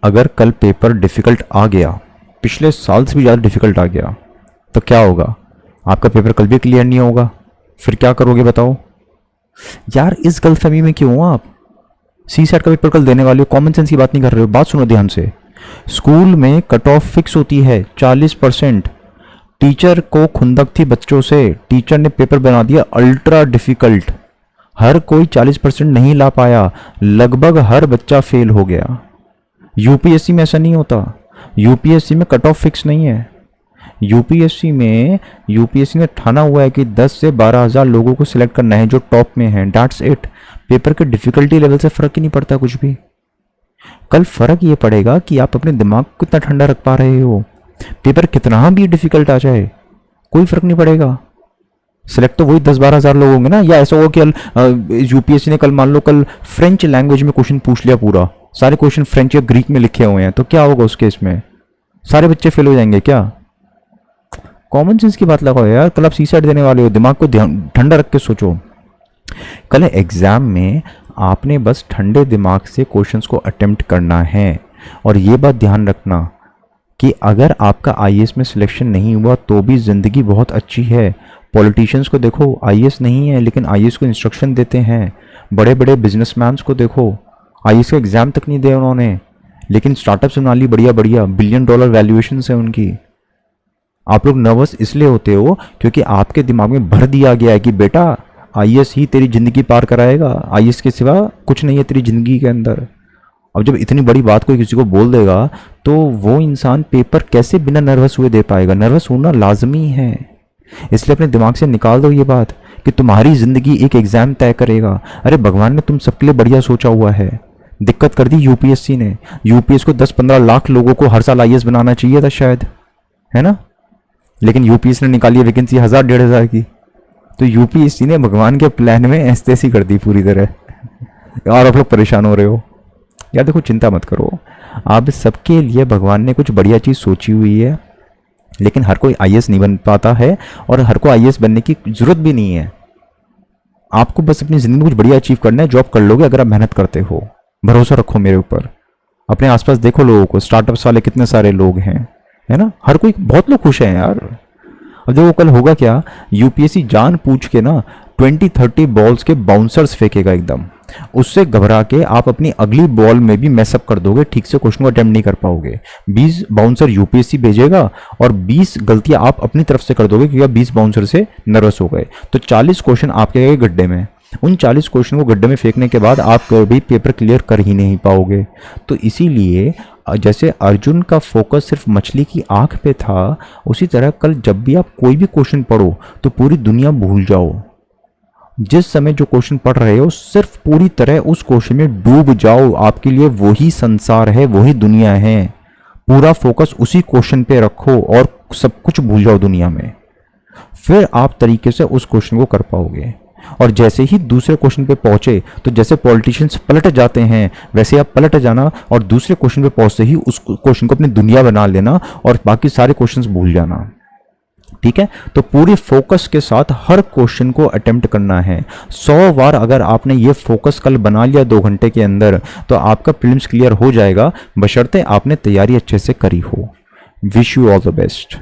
अगर कल paper difficult आ गया, पिछले साल से भी ज़्यादा डिफ़िकल्ट आ गया, तो क्या होगा? आपका पेपर कल भी क्लियर नहीं होगा। फिर क्या करोगे बताओ? यार इस गलतफहमी में क्यों हो आप? सी सेट का पेपर कल देने वाले हो, कॉमन सेंस की बात नहीं कर रहे हो। बात सुनो ध्यान से। स्कूल में कट ऑफ फिक्स होती है 40%। टीचर को खुंदक थी बच्चों से, टीचर ने पेपर बना दिया अल्ट्रा डिफिकल्ट। हर कोई 40% नहीं ला पाया, लगभग हर बच्चा फेल हो गया। यूपीएससी में ऐसा नहीं होता। यूपीएससी में कट ऑफ फिक्स नहीं है। यूपीएससी ने ठाना हुआ है कि 10 से 12,000 लोगों को सिलेक्ट करना है जो टॉप में हैं। That's it. पेपर के डिफिकल्टी लेवल से फर्क ही नहीं पड़ता कुछ भी। कल फर्क ये पड़ेगा कि आप अपने दिमाग को कितना ठंडा रख पा रहे हो। पेपर कितना भी डिफिकल्ट आ जाए कोई फर्क नहीं पड़ेगा। सिलेक्ट तो वही 10-12,000 लोग होंगे ना। या ऐसा होगा कि यूपीएससी ने कल मान लो कल फ्रेंच लैंग्वेज में क्वेश्चन पूछ लिया, पूरा सारे क्वेश्चन फ्रेंच या ग्रीक में लिखे हुए हैं, तो क्या होगा उस केस में? सारे बच्चे फेल हो जाएंगे क्या? कॉमन सेंस की बात लगाओ यार। कल आप सी सेट देने वाले हो, दिमाग को ठंडा रख के सोचो। कल एग्जाम में आपने बस ठंडे दिमाग से क्वेश्चंस को अटेम्प्ट करना है। और ये बात ध्यान रखना कि अगर आपका आईएएस में सिलेक्शन नहीं हुआ तो भी ज़िंदगी बहुत अच्छी है। पॉलिटिशियंस को देखो, आईएएस नहीं है लेकिन आईएएस को इंस्ट्रक्शन देते हैं। बड़े बड़े बिजनेसमैन्स को देखो, आईएएस का एग्ज़ाम तक नहीं दिया उन्होंने, लेकिन स्टार्टअप्स बना ली बढ़िया बढ़िया, $1 बिलियन वैल्यूएशन है उनकी। आप लोग नर्वस इसलिए होते हो क्योंकि आपके दिमाग में भर दिया गया है कि बेटा आईएएस ही तेरी ज़िंदगी पार कराएगा, आईएएस के सिवा कुछ नहीं है तेरी ज़िंदगी के अंदर। अब जब इतनी बड़ी बात कोई किसी को बोल देगा तो वो इंसान पेपर कैसे बिना नर्वस हुए दे पाएगा? नर्वस होना लाजमी है। इसलिए अपने दिमाग से निकाल दो ये बात कि तुम्हारी ज़िंदगी एक एग्ज़ाम तय करेगा। अरे भगवान ने तुम सबके लिए बढ़िया सोचा हुआ है। दिक्कत कर दी यूपीएससी ने। यूपीएस को 10-15 लाख लोगों को हर साल आईएएस बनाना चाहिए था शायद, है ना? लेकिन यूपीएससी ने निकाली वैकेंसी 1,000-1,500 की। तो यूपीएससी ने भगवान के प्लान में ऐसी कर दी पूरी तरह। और आप लोग परेशान हो रहे हो। यार देखो, चिंता मत करो, आप सबके लिए भगवान ने कुछ बढ़िया चीज़ सोची हुई है। लेकिन हर कोई आईएएस नहीं बन पाता है और हर को आईएएस बनने की जरूरत भी नहीं है। आपको बस अपनी ज़िंदगी में कुछ बढ़िया अचीव करना है। जॉब कर लोगे अगर आप मेहनत करते हो। भरोसा रखो मेरे ऊपर। अपने आसपास देखो लोगों को, स्टार्टअप्स वाले कितने सारे लोग हैं, है ना? हर कोई, बहुत लोग खुश हैं यार। अब देखो कल होगा क्या, यूपीएससी जान पूछ के ना 20-30 बॉल्स के बाउंसर्स फेंकेगा एकदम। उससे घबरा के आप अपनी अगली बॉल में भी मैसअप कर दोगे, ठीक से क्वेश्चन को अटेम्प्ट नहीं कर पाओगे। 20 बाउंसर यूपीएससी भेजेगा और 20 गलतियां आप अपनी तरफ से कर दोगे क्योंकि आप 20 बाउंसर से नर्वस हो गए। तो 40 क्वेश्चन आपके गए गड्ढे में। उन 40 क्वेश्चन को गड्ढे में फेंकने के बाद आप कभी पेपर क्लियर कर ही नहीं पाओगे। तो इसीलिए जैसे अर्जुन का फोकस सिर्फ मछली की आंख पे था, उसी तरह कल जब भी आप कोई भी क्वेश्चन पढ़ो तो पूरी दुनिया भूल जाओ। जिस समय जो क्वेश्चन पढ़ रहे हो सिर्फ पूरी तरह उस क्वेश्चन में डूब जाओ। आपके लिए वही संसार है, वही दुनिया है। पूरा फोकस उसी क्वेश्चन पे रखो और सब कुछ भूल जाओ दुनिया में। फिर आप तरीके से उस क्वेश्चन को कर पाओगे। और जैसे ही दूसरे क्वेश्चन पे पहुंचे तो जैसे पॉलिटिशियंस पलट जाते हैं वैसे आप पलट जाना और दूसरे क्वेश्चन पे पहुंचते ही उस क्वेश्चन को अपनी दुनिया बना लेना और बाकी सारे क्वेश्चंस भूल जाना। ठीक है? तो पूरी फोकस के साथ हर क्वेश्चन को अटेम्प्ट करना है। 100 बार अगर आपने ये फोकस कल बना लिया 2 घंटे के अंदर तो आपका प्रीलिम्स क्लियर हो जाएगा, बशर्ते आपने तैयारी अच्छे से करी हो। Wish you all the best.